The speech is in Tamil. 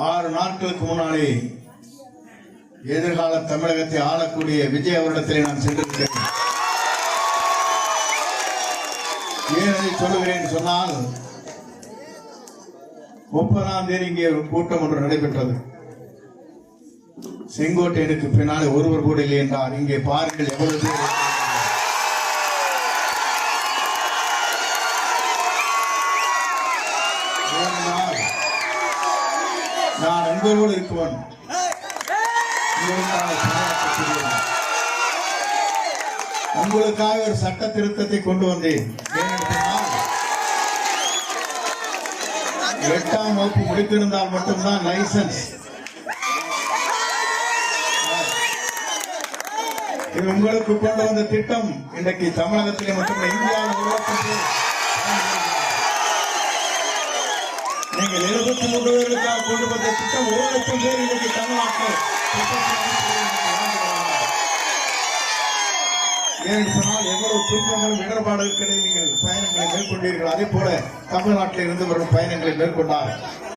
6 நாட்களுக்கு முன்னாலே எதிர்கால தமிழகத்தை ஆளக்கூடிய விஜய் அவரிடத்திலே நான் சென்றிருக்கிறேன். ஏன் அதை சொல்லுகிறேன் சொன்னால், 30ஆம் தேதி இங்கே ஒரு கூட்டம் ஒன்று நடைபெற்றது. செங்கோட்டையனுக்கு பின்னாலே ஒருவர் கூட இல்லை என்றார். இங்கே பாருங்கள் எவ்வளவு பேர். நான் உங்களோடு இருக்குவன். உங்களுக்காக ஒரு சட்ட திருத்தத்தை கொண்டு வந்தேன். 8ஆம் வகுப்பு முடித்திருந்தால் மட்டும்தான் லைசன்ஸ். இது உங்களுக்கு கொண்டு வந்த திட்டம் இன்றைக்கு தமிழகத்திலே மட்டும் இந்தியாவில் உருவாக்கப்பட்டு நீங்கள் 73 பேருக்காக கொண்டு வந்த திட்டம் 1 லட்சம் பேர் இன்றைக்கு தமிழ்நாட்டில் ஏன்னு சொன்னால் எவ்வளவு துன்பங்களும் இடர்பாடுகளில் நீங்கள் பயணங்களை மேற்கொண்டீர்கள். அதே போல தமிழ்நாட்டில் இருந்து வரும் பயணங்களை மேற்கொண்டார்.